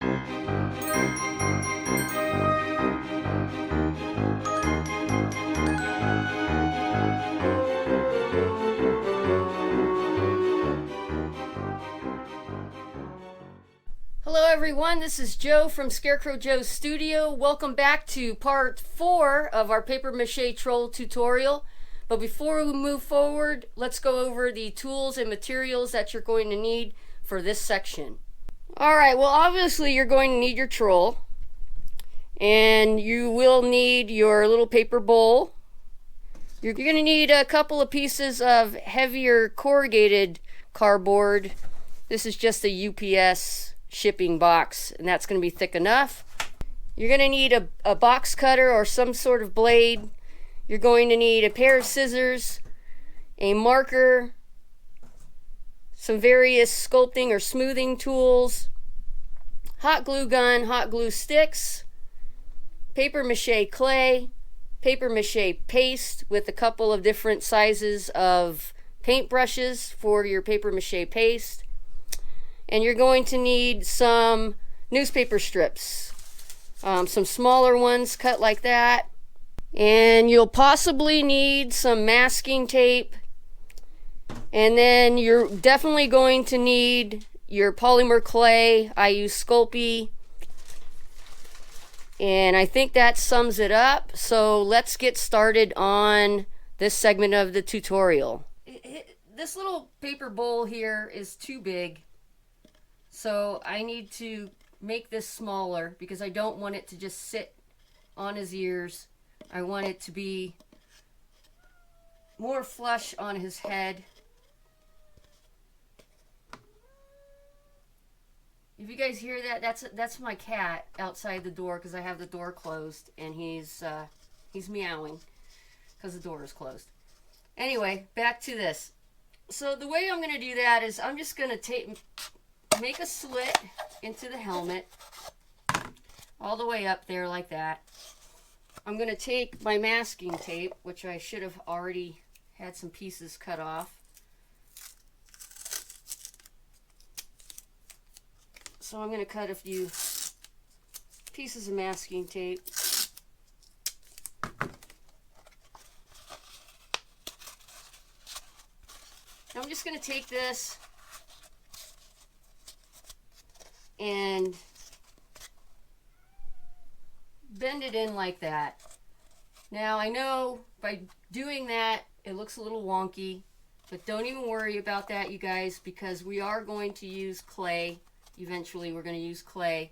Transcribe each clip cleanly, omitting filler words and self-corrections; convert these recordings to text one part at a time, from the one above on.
Hello everyone, this is Joe from Scarecrow Joe's Studio. Welcome back to part 4 of our paper mache troll tutorial. But before we move forward, let's go over the tools and materials that you're going to need for this section. Alright, well obviously you're going to need your troll. And you will need your little paper bowl. You're going to need a couple of pieces of heavier corrugated cardboard. This is just a UPS shipping box, and that's going to be thick enough. You're going to need a box cutter or some sort of blade. You're going to need a pair of scissors, a marker, some various sculpting or smoothing tools, hot glue gun, hot glue sticks, paper mache clay, paper mache paste with a couple of different sizes of paint brushes for your paper mache paste. And you're going to need some newspaper strips, some smaller ones cut like that. And you'll possibly need some masking tape. And then you're definitely going to need your polymer clay. I use Sculpt. And I think that sums it up. So let's get started on this segment of the tutorial. This little paper bowl here is too big. So I need to make this smaller because I don't want it to just sit on his ears. I want it to be more flush on his head. If you guys hear that, that's my cat outside the door because I have the door closed and he's meowing because the door is closed. Anyway, back to this. So the way I'm going to do that is I'm just going to make a slit into the helmet all the way up there like that. I'm going to take my masking tape, which I should have already had some pieces cut off. So I'm going to cut a few pieces of masking tape. Now I'm just going to take this and bend it in like that. Now I know by doing that it looks a little wonky, but don't even worry about that, you guys, because we are going to use clay. Eventually we're going to use clay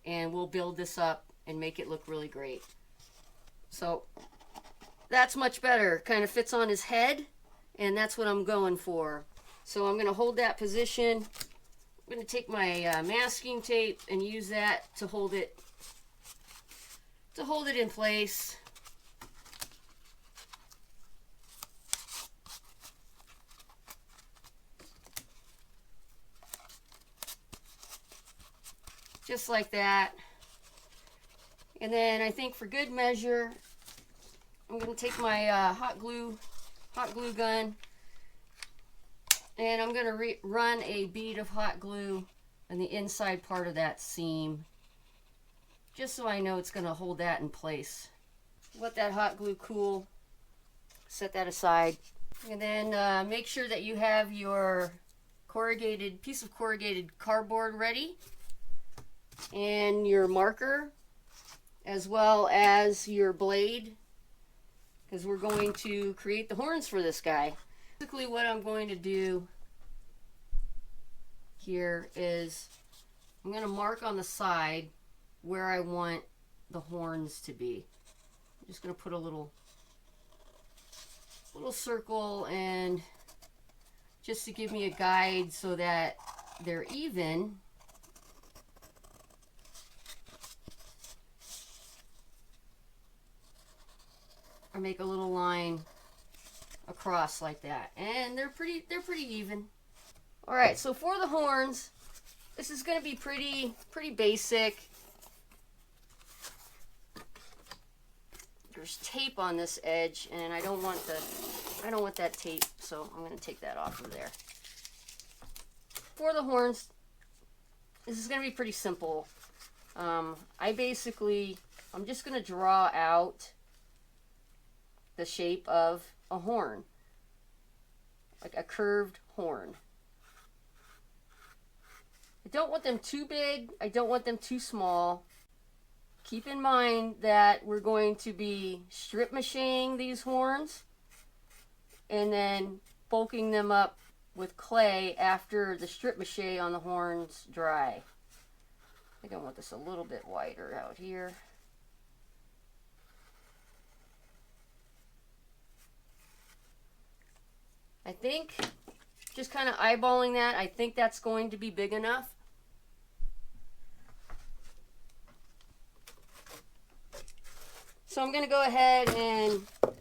and we'll build this up and make it look really great. So that's much better. Kind of fits on his head, and that's what I'm going for. So I'm going to hold that position. I'm going to take my masking tape and use that to hold it in place. Just like that. And then I think for good measure, I'm going to take my hot glue gun, and I'm going to run a bead of hot glue on the inside part of that seam, just so I know it's going to hold that in place. Let that hot glue cool, set that aside, and then make sure that you have your piece of corrugated cardboard ready, and your marker, as well as your blade, because we're going to create the horns for this guy. Basically what I'm going to do here is I'm going to mark on the side where I want the horns to be. I'm just going to put a little circle, and just to give me a guide so that they're even. I make a little line across like that, and they're pretty even. All right, so for the horns, this is going to be pretty basic. There's tape on this edge, and I don't want that tape, so I'm going to take that off of there. For the horns, this is going to be pretty simple. I'm just going to draw out the shape of a horn, like a curved horn. I don't want them too big. I don't want them too small. Keep in mind that we're going to be strip machining these horns and then bulking them up with clay after the strip mache on the horns dry. I think I want this a little bit wider out here. I think, just kind of eyeballing that, I think that's going to be big enough. So I'm going to go ahead and I'm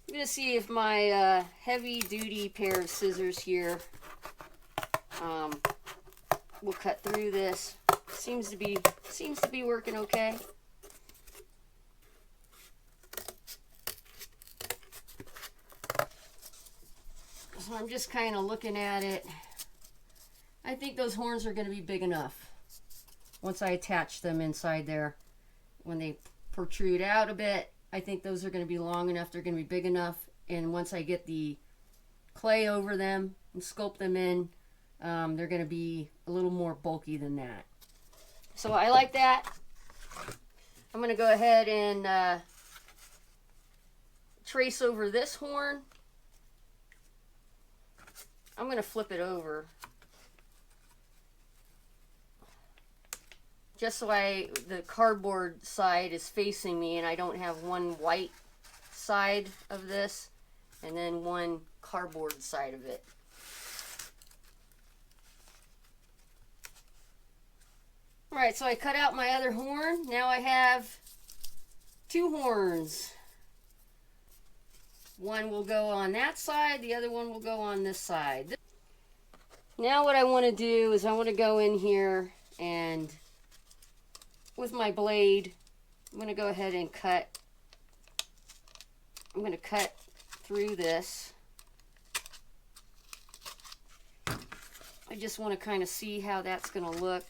going to see if my heavy duty pair of scissors here will cut through this. Seems to be working okay. So I'm just kind of looking at it. I think those horns are going to be big enough once I attach them inside there. When they protrude out a bit, I think those are going to be long enough. They're going to be big enough. And once I get the clay over them and sculpt them in, they're going to be a little more bulky than that. So I like that. I'm going to go ahead and trace over this horn. I'm going to flip it over just so the cardboard side is facing me and I don't have one white side of this and then one cardboard side of it. Alright, so I cut out my other horn. Now I have two horns. One will go on that side, the other one will go on this side. Now what I want to do is I want to go in here and with my blade, I'm going to go ahead and cut. I'm going to cut through this. I just want to kind of see how that's going to look.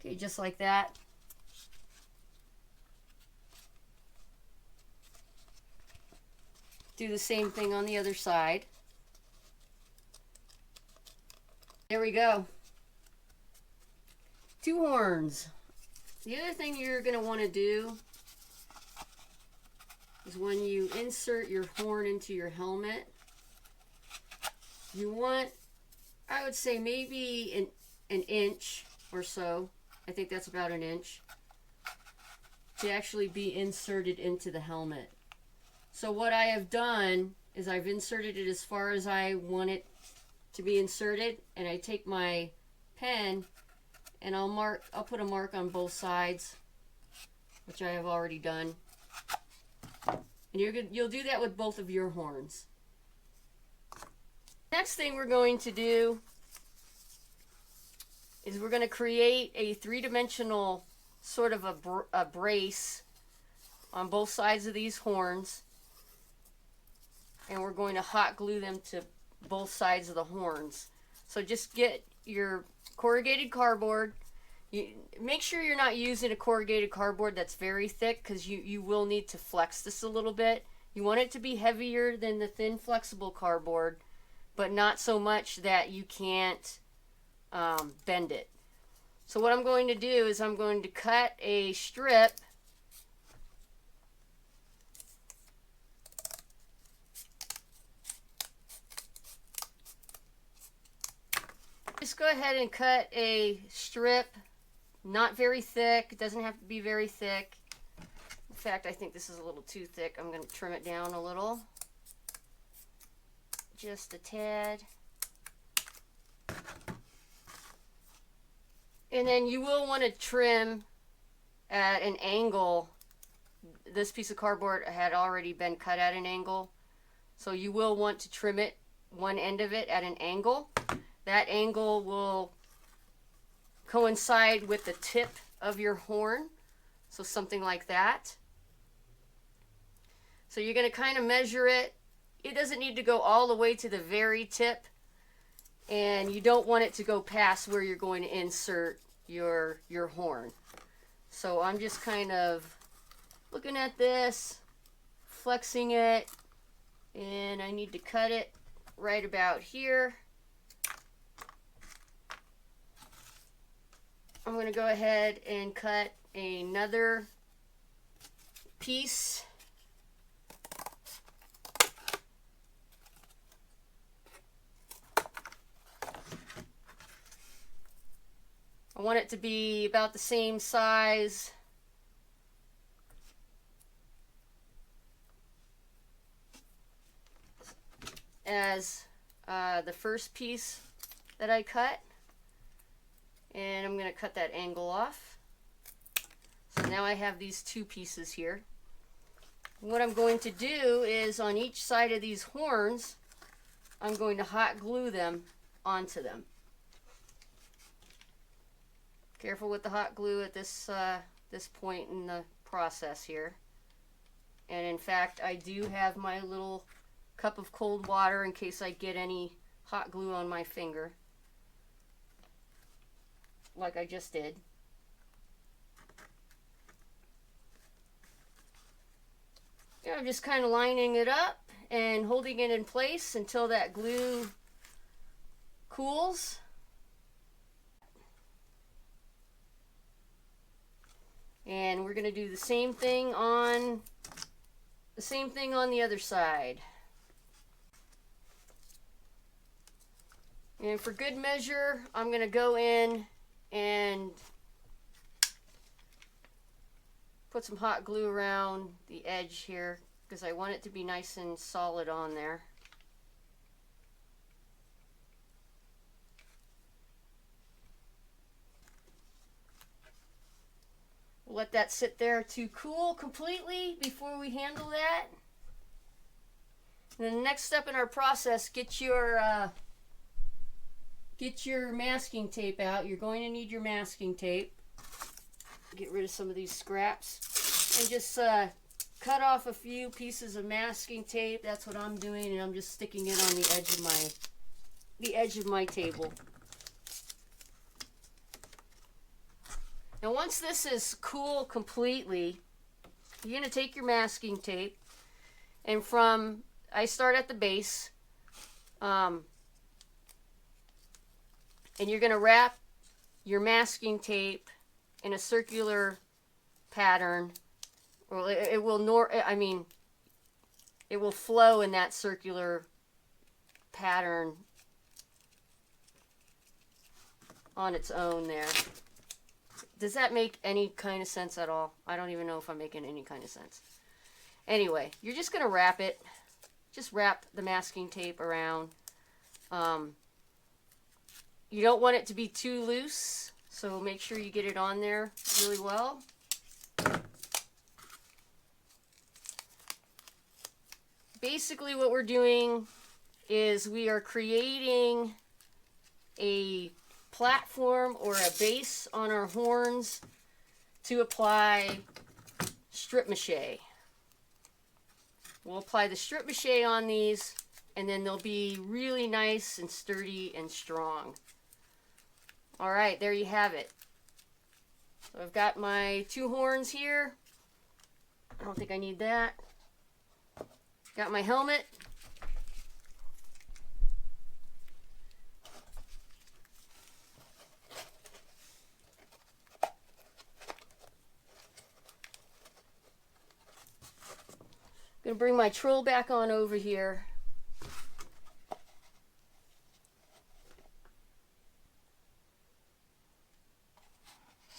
Okay, just like that. Do the same thing on the other side. There we go. Two horns. The other thing you're going to want to do is when you insert your horn into your helmet, you want, I would say maybe an inch or so. I think that's about an inch to actually be inserted into the helmet. So what I have done is I've inserted it as far as I want it to be inserted, and I take my pen and I'll put a mark on both sides, which I have already done. And you'll do that with both of your horns. Next thing we're going to do is we're going to create a three-dimensional sort of a brace on both sides of these horns, and we're going to hot glue them to both sides of the horns. So just get your corrugated cardboard. Make sure you're not using a corrugated cardboard that's very thick, because you will need to flex this a little bit. You want it to be heavier than the thin flexible cardboard, but not so much that you can't bend it. So what I'm going to do is I'm going to cut a strip just go ahead and cut a strip, not very thick. It doesn't have to be very thick. In fact, I think this is a little too thick. I'm going to trim it down a little, just a tad. And then you will want to trim at an angle. This piece of cardboard had already been cut at an angle, so you will want to trim it, one end of it, at an angle. That angle will coincide with the tip of your horn. So something like that. So you're going to kind of measure it. It doesn't need to go all the way to the very tip, and you don't want it to go past where you're going to insert your horn. So I'm just kind of looking at this, flexing it, and I need to cut it right about here. I'm going to go ahead and cut another piece. I want it to be about the same size as the first piece that I cut. And I'm going to cut that angle off. So now I have these two pieces here. What I'm going to do is on each side of these horns, I'm going to hot glue them onto them. Careful with the hot glue at this point in the process here. And in fact, I do have my little cup of cold water in case I get any hot glue on my finger, like I just did. Yeah, I'm just kind of lining it up and holding it in place until that glue cools. And we're going to do the same thing on the other side. And for good measure, I'm going to go in and put some hot glue around the edge here because I want it to be nice and solid on there. We'll let that sit there to cool completely before we handle that. And then the next step in our process, get your masking tape out. You're going to need your masking tape. Get rid of some of these scraps and just cut off a few pieces of masking tape. That's what I'm doing, and I'm just sticking it on the edge of my table. Now once this is cool completely, you're going to take your masking tape, and I start at the base, and you're going to wrap your masking tape in a circular pattern. Well, it will flow in that circular pattern on its own there. Does that make any kind of sense at all? I don't even know if I'm making any kind of sense. Anyway, you're just going to wrap it. Just wrap the masking tape around. You don't want it to be too loose, so make sure you get it on there really well. Basically what we're doing is we are creating a platform or a base on our horns to apply strip mache. We'll apply the strip mache on these, and then they'll be really nice and sturdy and strong. Alright, there you have it. So I've got my two horns here. I don't think I need that. Got my helmet. Gonna bring my troll back on over here.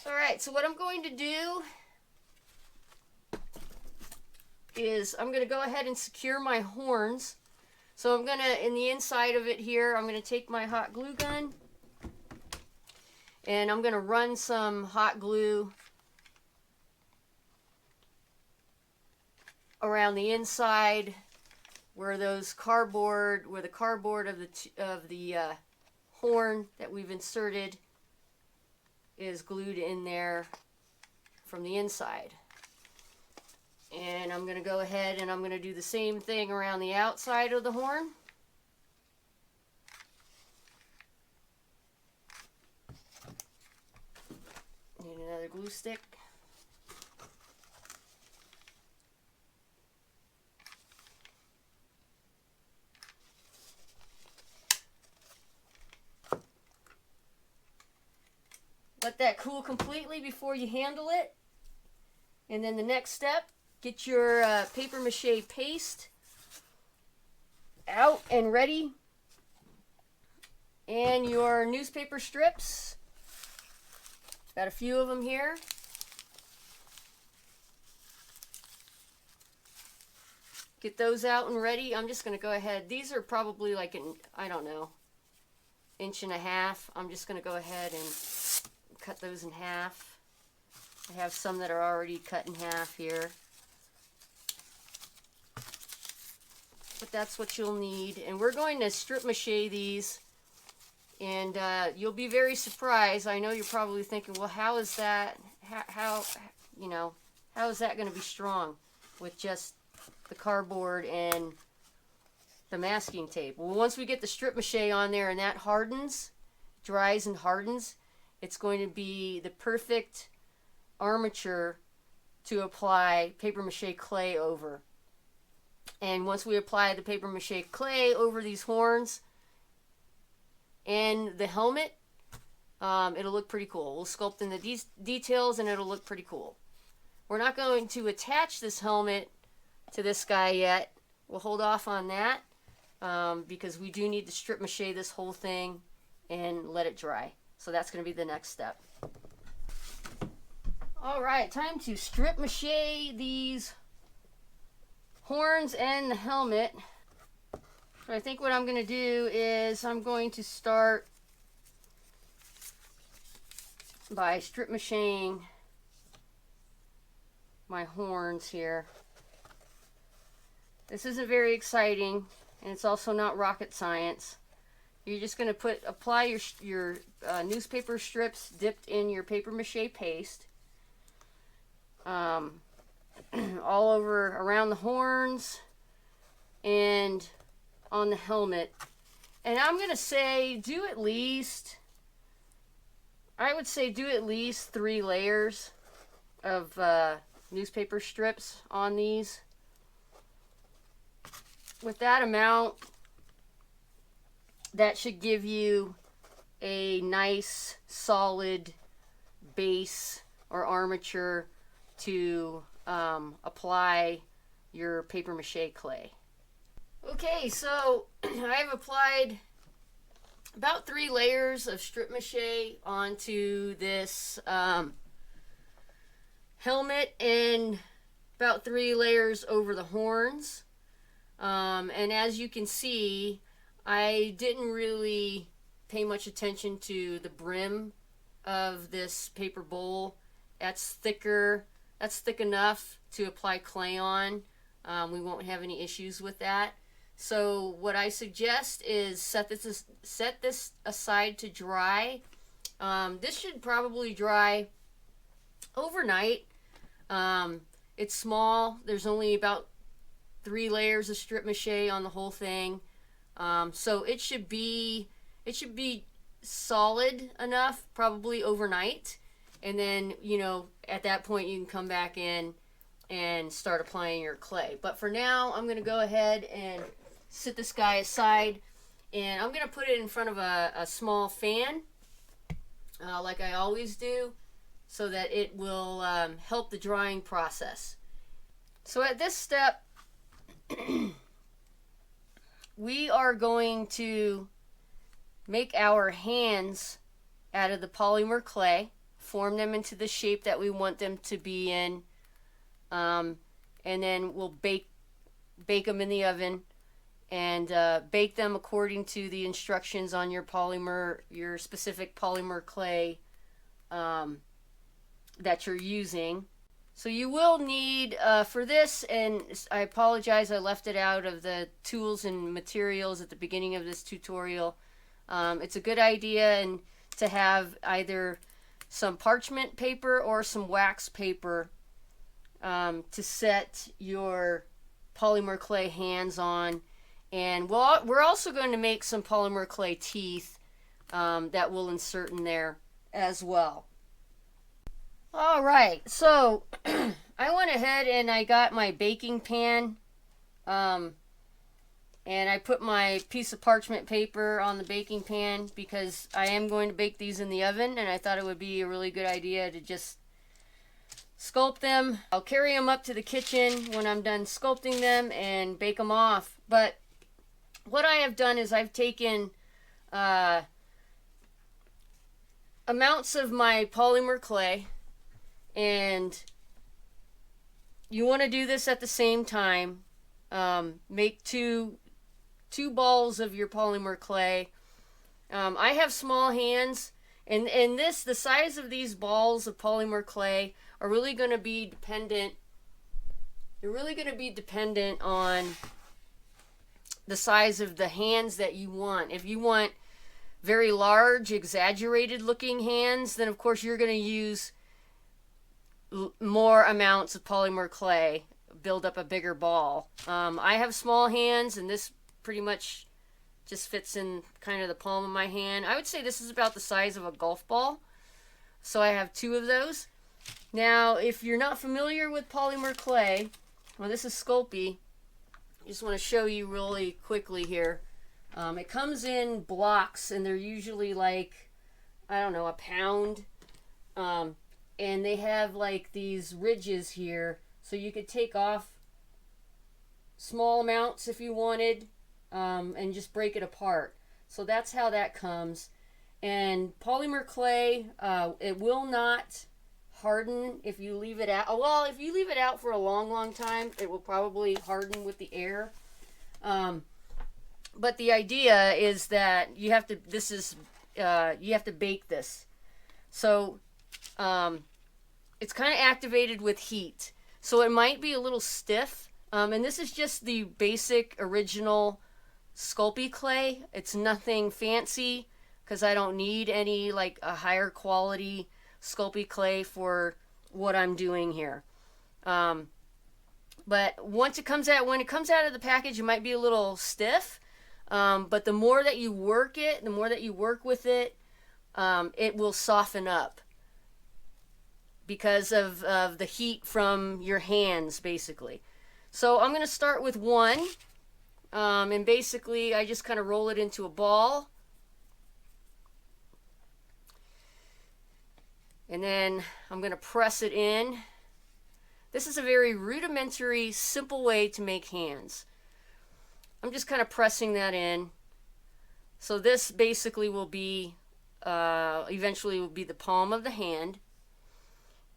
Alright, so what I'm going to do is I'm going to go ahead and secure my horns. So I'm going to, in the inside of it here, I'm going to take my hot glue gun and I'm going to run some hot glue around the inside where the cardboard of the horn that we've inserted is glued in there from the inside. And I'm going to go ahead and I'm going to do the same thing around the outside of the horn. Need another glue stick. Let that cool completely before you handle it. And then the next step, get your paper mache paste out and ready. And your newspaper strips. Got a few of them here. Get those out and ready. I'm just going to go ahead. These are probably like an, I don't know, 1.5 inches. I'm just going to go ahead and cut those in half. I have some that are already cut in half here. But that's what you'll need. And we're going to strip mache these. And you'll be very surprised. I know you're probably thinking, well, how is that, how is that going to be strong with just the cardboard and the masking tape? Well, once we get the strip mache on there and that hardens, dries and hardens, it's going to be the perfect armature to apply paper mache clay over. And once we apply the paper mache clay over these horns and the helmet, it'll look pretty cool. We'll sculpt in the details and it'll look pretty cool. We're not going to attach this helmet to this guy yet. We'll hold off on that because we do need to strip mache this whole thing and let it dry. So that's going to be the next step. Alright, time to strip mache these horns and the helmet. So I think what I'm going to do is I'm going to start by strip machining my horns here. This isn't very exciting, and it's also not rocket science. You're just going to apply your newspaper strips dipped in your paper mache paste all over around the horns and on the helmet. And I'm going to say I would say do at least 3 layers of newspaper strips on these. With that amount, that should give you a nice solid base or armature to apply your paper mache clay. Okay, so I've applied about 3 layers of strip mache onto this helmet and about 3 layers over the horns. And as you can see, I didn't really pay much attention to the brim of this paper bowl. That's thicker. That's thick enough to apply clay on. We won't have any issues with that. So what I suggest is set this aside to dry. This should probably dry overnight. It's small. There's only about 3 layers of strip mache on the whole thing. So it should be solid enough, probably overnight. And then, at that point you can come back in and start applying your clay. But for now, I'm going to go ahead and set this guy aside, and I'm going to put it in front of a small fan, like I always do, so that it will help the drying process. So at this step, we are going to make our hands out of the polymer clay, form them into the shape that we want them to be in, and then we'll bake them in the oven and bake them according to the instructions on your specific polymer clay that you're using. So you will need, for this, and I apologize, I left it out of the tools and materials at the beginning of this tutorial. It's a good idea to have either some parchment paper or some wax paper to set your polymer clay hands on. And we're also going to make some polymer clay teeth that we'll insert in there as well. All right, so I went ahead and I got my baking pan, and I put my piece of parchment paper on the baking pan because I am going to bake these in the oven, and I thought it would be a really good idea to just sculpt them. I'll carry them up to the kitchen when I'm done sculpting them and bake them off. But what I have done is I've taken amounts of my polymer clay, and you want to do this at the same time. Make two balls of your polymer clay. I have small hands, and the size of these balls of polymer clay are really going to be dependent. You're really going to be dependent on the size of the hands that you want. If you want very large, exaggerated looking hands, then of course you're going to use more amounts of polymer clay, build up a bigger ball. I have small hands, and this pretty much just fits in kind of the palm of my hand. I would say this is about the size of a golf ball, so I have 2 of those. Now, if you're not familiar with polymer clay, well, this is Sculpey. I just want to show you really quickly here. It comes in blocks, and they're usually like, I don't know, a pound. And they have like these ridges here, so you could take off small amounts if you wanted, and just break it apart. So that's how that comes. And polymer clay, it will not harden if you leave it out. Well, if you leave it out for a long time, it will probably harden with the air. But the idea is that you have to, you have to bake this. So it's kind of activated with heat. So it might be a little stiff. And this is just the basic original Sculpey clay. It's nothing fancy because I don't need any like a higher quality Sculpey clay for what I'm doing here. But when it comes out of the package, it might be a little stiff. But the more that you work it, the more that you work with it, it will soften up because of the heat from your hands, basically. So I'm going to start with one, and basically I just kind of roll it into a ball. And then I'm going to press it in. This is a very rudimentary, simple way to make hands. I'm just kind of pressing that in. So this basically will be, eventually will be the palm of the hand.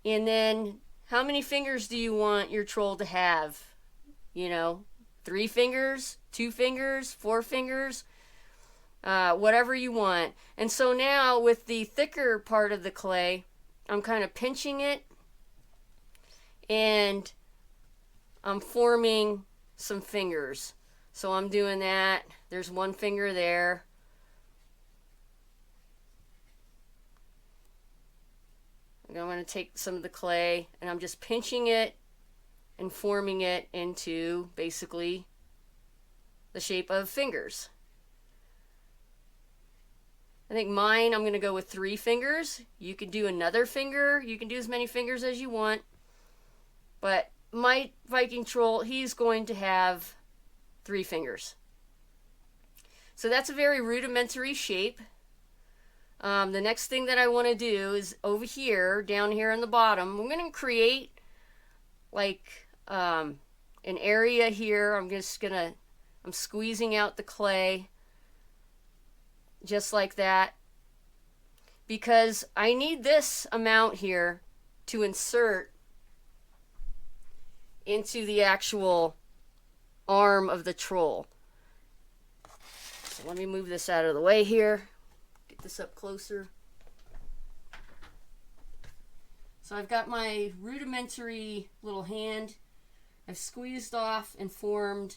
And then how many fingers do you want your troll to have? You know, 3 fingers, 2 fingers, 4 fingers, whatever you want. And so now with the thicker part of the clay, I'm kind of pinching it, and I'm forming some fingers. So I'm doing that. There's 1 finger there. I'm going to take some of the clay, and I'm just pinching it and forming it into basically the shape of fingers. I think mine, I'm going to go with 3 fingers. You can do another finger. You can do as many fingers as you want. But my Viking troll, he's going to have 3 fingers. So that's a very rudimentary shape. The next thing that I want to do is over here, down here on the bottom, I'm going to create like an area here. I'm squeezing out the clay just like that, because I need this amount here to insert into the actual arm of the troll. So let me move this out of the way here, get this up closer. So I've got my rudimentary little hand. I've squeezed off and formed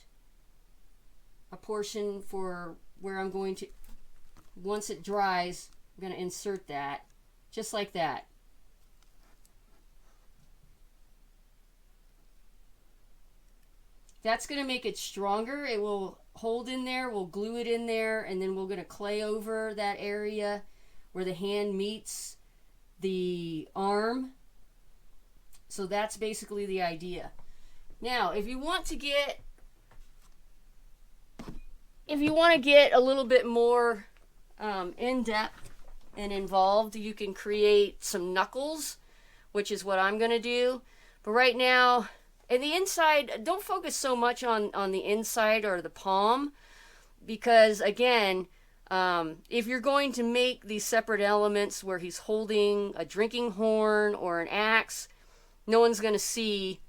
a portion for where I'm going to, once it dries, I'm going to insert that. just like that. That's going to make it stronger. It will hold in there, we'll glue it in there, and then we're going to clay over that area where the hand meets the arm. So that's basically the idea. Now, if you want to get a little bit more in-depth and involved, you can create some knuckles, which is what I'm going to do. But right now, and the inside, don't focus so much on the inside or the palm, because again, if you're going to make these separate elements where he's holding a drinking horn or an axe, no one's going to see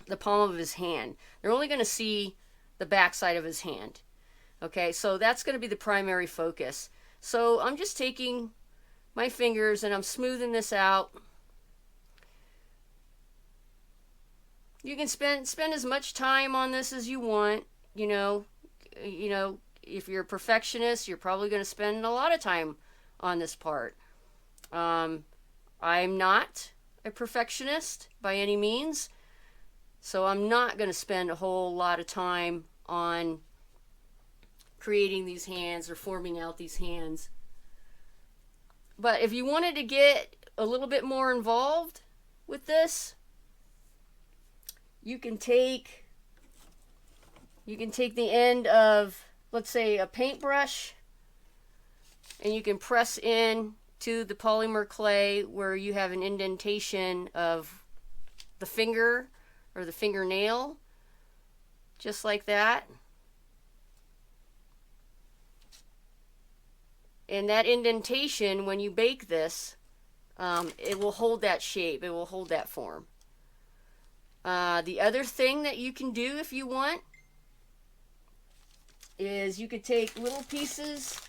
the palm of his hand. They're only going to see the backside of his hand. Okay, so that's going to be the primary focus. So I'm just taking my fingers and I'm smoothing this out. You can spend as much time on this as you want. You know, if you're a perfectionist, you're probably going to spend a lot of time on this part. I'm not a perfectionist by any means, so I'm not going to spend a whole lot of time on creating these hands or forming out these hands. But if you wanted to get a little bit more involved with this, you can take the end of, let's say, a paintbrush, and you can press in to the polymer clay where you have an indentation of the finger or the fingernail, just like that. And that indentation, when you bake this, it will hold that shape, it will hold that form. The other thing that you can do if you want is you could take little pieces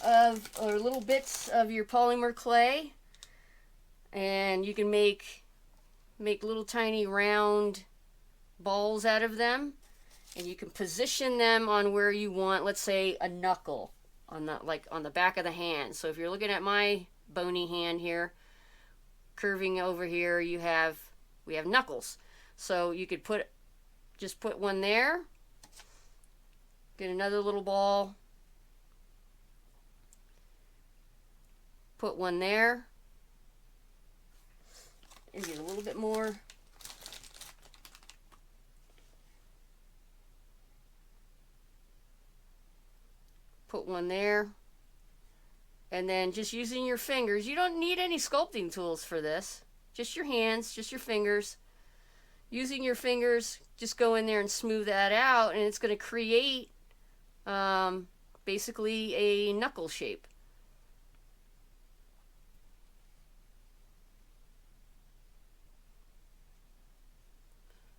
of, or little bits of your polymer clay, and you can make little tiny round balls out of them, and you can position them on where you want, let's say a knuckle on the back of the hand. So if you're looking at my bony hand here, curving over here, we have knuckles. So you could just put one there, get another little ball, put one there, and get a little bit more. Put one there. And then just using your fingers, you don't need any sculpting tools for this. Just your hands, just your fingers. Using your fingers, just go in there and smooth that out, and it's going to create basically a knuckle shape.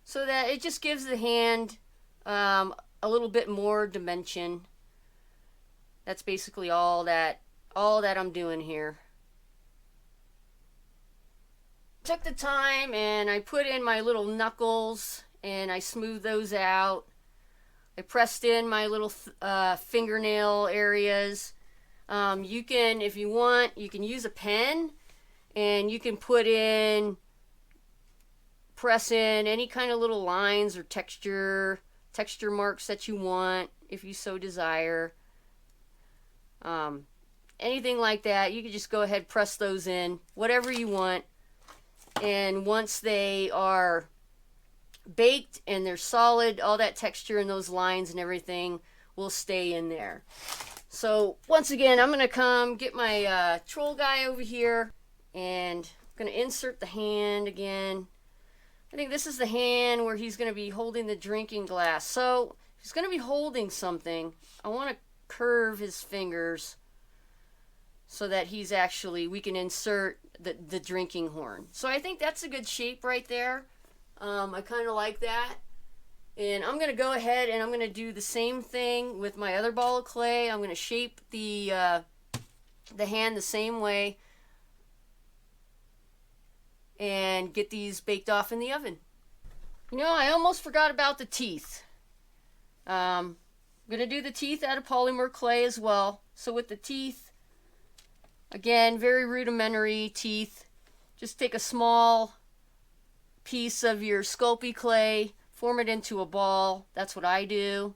So that it just gives the hand a little bit more dimension. That's basically all that I'm doing here. Took the time and I put in my little knuckles and I smoothed those out. I pressed in my little fingernail areas. You can, if you want, you can use a pen and you can press in any kind of little lines or texture marks that you want, if you so desire. Anything like that, you can just go ahead, press those in, whatever you want. And once they are baked and they're solid, all that texture and those lines and everything will stay in there. So once again, I'm going to come get my troll guy over here, and I'm going to insert the hand again. I think this is the hand where he's going to be holding the drinking glass. So if he's going to be holding something, I want to curve his fingers so that we can insert the drinking horn. So I think that's a good shape right there. I kind of like that. And I'm going to go ahead and I'm going to do the same thing with my other ball of clay. I'm going to shape the hand the same way and get these baked off in the oven. You know, I almost forgot about the teeth. I'm going to do the teeth out of polymer clay as well. So with the teeth, Again, very rudimentary teeth. Just take a small piece of your Sculpey clay, form it into a ball. That's what I do.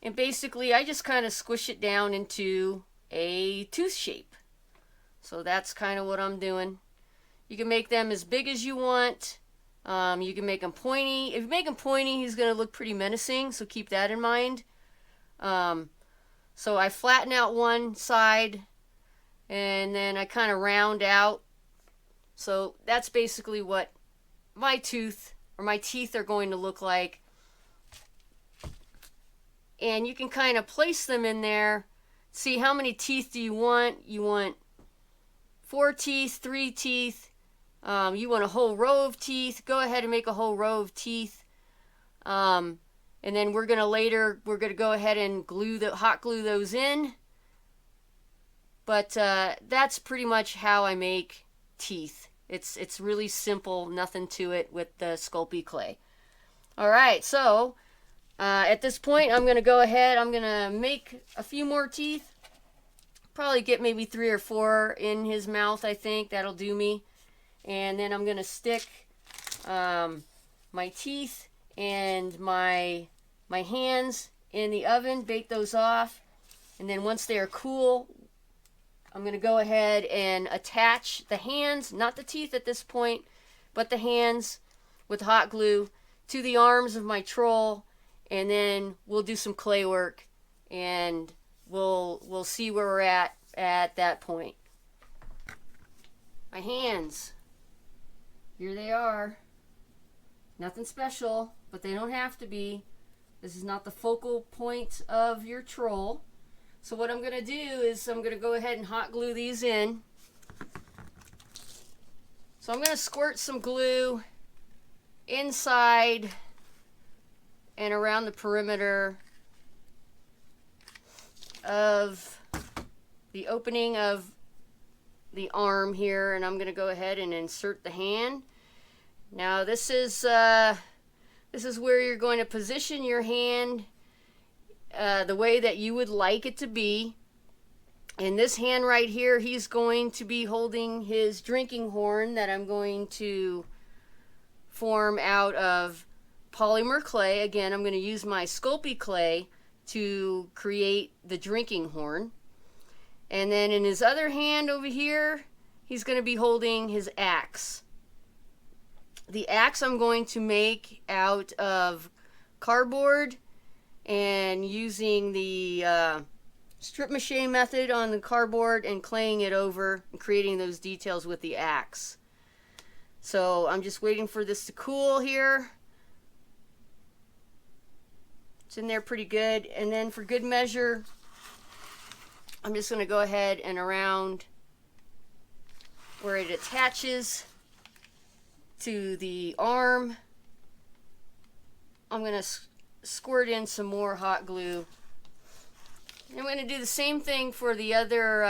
And basically, I just kind of squish it down into a tooth shape. So that's kind of what I'm doing. You can make them as big as you want. You can make them pointy. If you make him pointy, he's going to look pretty menacing, so keep that in mind. So I flatten out one side, and then I kind of round out. So that's basically what my tooth or my teeth are going to look like. And you can kind of place them in there. See, how many teeth do you want? You want 4 teeth, 3 teeth. You want a whole row of teeth. Go ahead and make a whole row of teeth. And then we're going to go ahead and hot glue those in. But that's pretty much how I make teeth. It's really simple, nothing to it with the Sculpey clay. All right, so at this point, I'm going to go ahead. I'm going to make a few more teeth. Probably get maybe 3 or 4 in his mouth, I think. That'll do me. And then I'm going to stick my teeth and my hands in the oven, bake those off. And then once they are cool, I'm going to go ahead and attach the hands, not the teeth at this point, but the hands with hot glue to the arms of my troll. And then we'll do some clay work, and we'll see where we're at that point. My hands, here they are. Nothing special, but they don't have to be. This is not the focal point of your troll. So what I'm going to do is I'm going to go ahead and hot glue these in. So I'm going to squirt some glue inside and around the perimeter of the opening of the arm here, and I'm going to go ahead and insert the hand. Now this is where you're going to position your hand the way that you would like it to be. In this hand right here, he's going to be holding his drinking horn that I'm going to form out of polymer clay. Again, I'm going to use my Sculpey clay to create the drinking horn. And then in his other hand over here, he's going to be holding his axe. The axe I'm going to make out of cardboard and using the strip mache method on the cardboard and claying it over and creating those details with the axe. So I'm just waiting for this to cool here. It's in there pretty good. And then for good measure, I'm just going to go ahead and around where it attaches to the arm, I'm going to squirt in some more hot glue. And I'm going to do the same thing for the other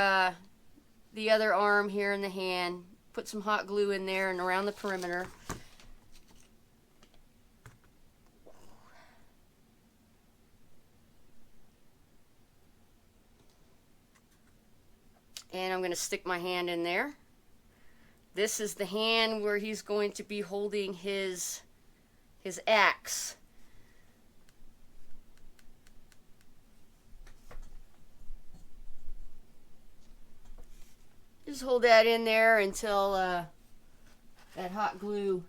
arm here in the hand. Put some hot glue in there and around the perimeter. And I'm going to stick my hand in there. This is the hand where he's going to be holding his axe. Just hold that in there until that hot glue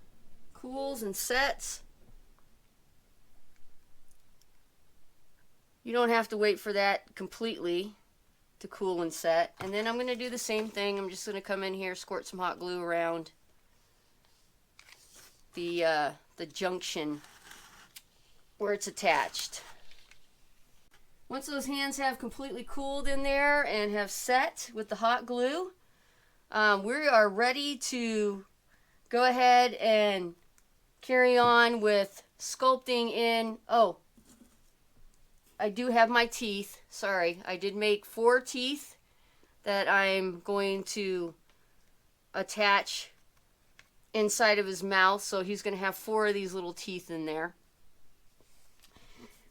cools and sets. You don't have to wait for that completely to cool and set. And then I'm going to do the same thing. I'm just going to come in here, squirt some hot glue around the junction where it's attached. Once those hands have completely cooled in there and have set with the hot glue, we are ready to go ahead and carry on with sculpting in. Oh, I do have my teeth. Sorry, I did make 4 teeth that I'm going to attach inside of his mouth. So he's going to have 4 of these little teeth in there.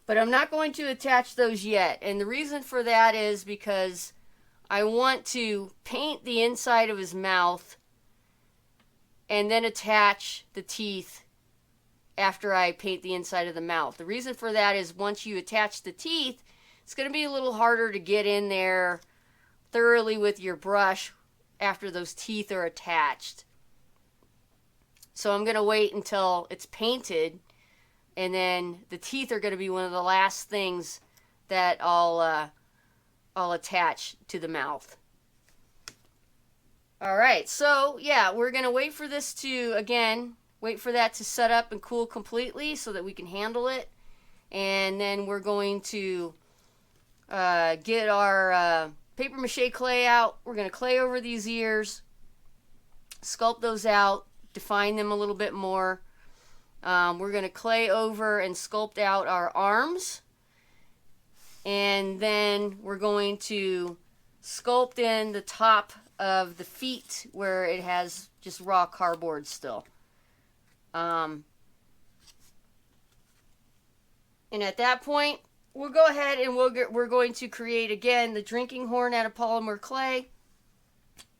But I'm not going to attach those yet. And the reason for that is because I want to paint the inside of his mouth and then attach the teeth after I paint the inside of the mouth. The reason for that is once you attach the teeth, it's going to be a little harder to get in there thoroughly with your brush after those teeth are attached. So I'm going to wait until it's painted, and then the teeth are going to be one of the last things that I'll attach to the mouth. Alright, so yeah, we're going to wait for this to, again, wait for that to set up and cool completely so that we can handle it. And then we're going to get our paper mache clay out. We're going to clay over these ears, sculpt those out, define them a little bit more. We're going to clay over and sculpt out our arms. And then we're going to sculpt in the top of the feet where it has just raw cardboard still. And at that point, we'll go ahead and we're going to create again the drinking horn out of polymer clay,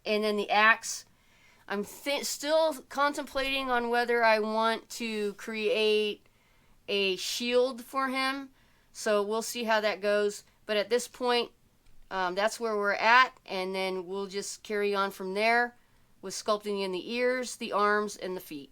and then the axe. I'm still contemplating on whether I want to create a shield for him, so we'll see how that goes. But at this point, that's where we're at, and then we'll just carry on from there with sculpting in the ears, the arms, and the feet.